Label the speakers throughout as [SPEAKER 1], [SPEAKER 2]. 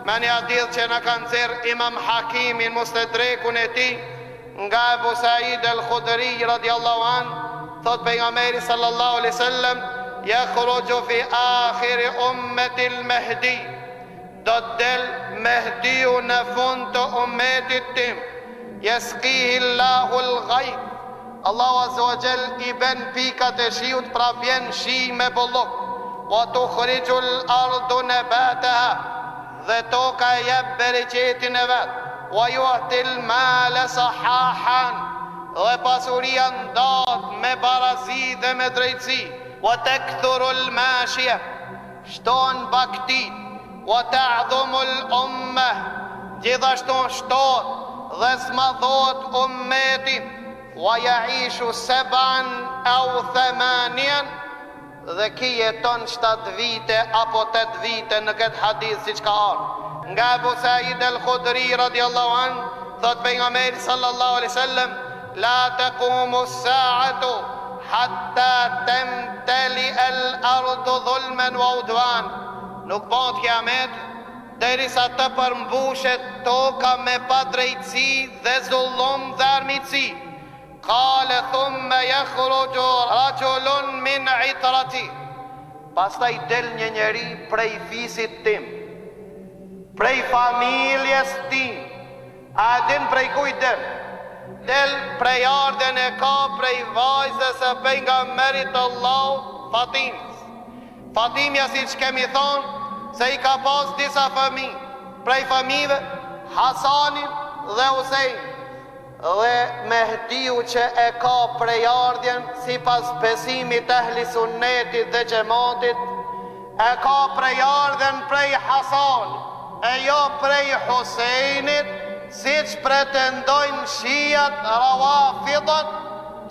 [SPEAKER 1] me një hadith që në kanë zirë Imam Hakimin Mustadrekun e ti, nga Abu Sa'id al-Khudri radiallahu an, thot pejgamberi sallallahu alaihi wasallam, yakhruju fi akhir ummati al-Mahdi, do të del Mehdiu në fund të ummetit tim, yasqihi Allahu al-ghayb, Allahu azza wa jall i ben pikat e shiut, pra vjen shi me bollok, wa tukhriju al-ardu nabataha, dhe toka e jep bereqetin e vet, wa yu'ti al-mala sahahan, dhe pasuria ndat me barazi dhe me drejtësi, wa takthuru al-mashia, shton baktit, wa ta'dhumu al-ummah, gjithashtu shtot dhe smadhot ummetin, wa ya'ishu 7 au 8, dhe ki jeton 7 vite apo 8 vite në këtë hadith si që ka arë. Nga Abu Sa'id al-Khudri radiallahu an, thot pejgamberi sallallahu alaihi wasallam, la taqumu as-sa'atu hatta tamtali al-ardu dhulman wa udwan, nuk bëhet kiamet derisa të përmbushet toka me padrejtësi dhe zullum dhe armiqësi. Qala thumma yakhruju rajulun min itrati, pastaj del një njeri prej fisit tim, prej familjes tim. A din prej kujt del? Del prej ardhen e ka prej vajzës e pejgamberit Allahu, Fatimës. Fatimja, si që kemi thonë, se i ka pas disa fëmijë, prej fëmijëve Hasanin dhe Husein, dhe Mehdiu që e ka prej ardhjen si pas besimit ehli sunnetit dhe xhamatit, e ka prej ardhjen prej Hasanit, e jo prej Huseinit, si që pretendojnë shijat rawafidat,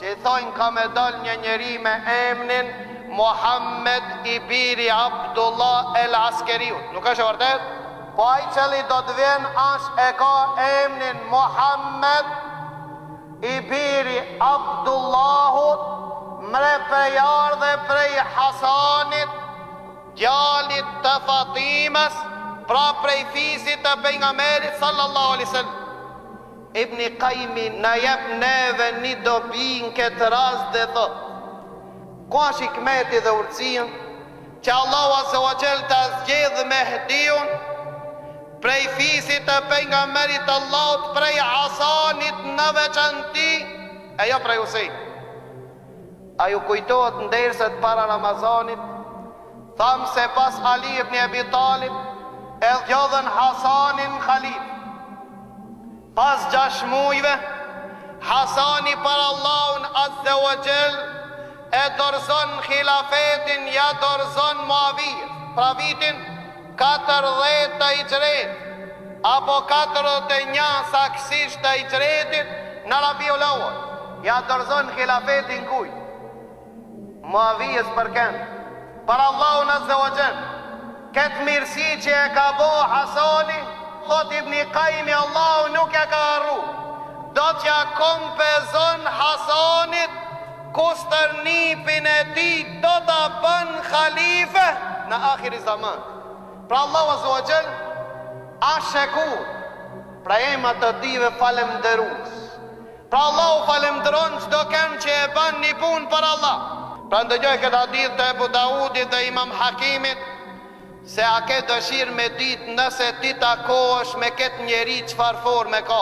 [SPEAKER 1] që i thojnë ka me dal një njeri me emnin Muhammed i biri Abdullah el Askeriut. Nuk është e vërtet? Po ai qëli do të vjen e ka emnin Muhammed i biri Abdullahut, mre prej ardhe prej Hasanit, djalit të Fatimës, pra prej fisit të pejgamberit sallallahu alaihi wasallam. Ibni Qayyimi na jep neve një dobi në këtë rast dhe thot, ku është hikmeti dhe urtësia që Allahu azza wa jall ta zgjedh Mehdiun prej fisit të pejgamberit Allahut, prej Hasanit në veçanti, e jo prej Husein. A ju kujtohet nderset para Ramazanit, tham se pas Ali ibn Abi Talib e zgjodhen Hasanin khalif. Pas 6 muajve, Hasani për Allahun azza wa jall e dorëzon khilafetin, ja dorëzon Muavijës, pra vitin 40 të Hijrit, apo 41 saksisht të Hijritit në Rabiul Awwal, ja dorëzon khilafetin kujt? Muavijës për kënd, për Allahun azza wa jall. Këtë mirësi që e ka bo Hasani, thot Ibni Qayyimi, Allahu nuk e ka arru, do t'ja kompenzon Hasanit kustërnipin e ti, do t'a bën khalife në akhiri zaman. Pra Allahu azza wa jall ashekur, pra ema të tive falemderus. Pra Allahu falemderon çdo kënd që e bën një punë për Allah. Pra ndëgjoj këtë hadith të Ebu Dawudit dhe Imam Hakimit, se a ke dëshirë me ditë nëse ti takohesh me këtë njeri çfarë forme ka.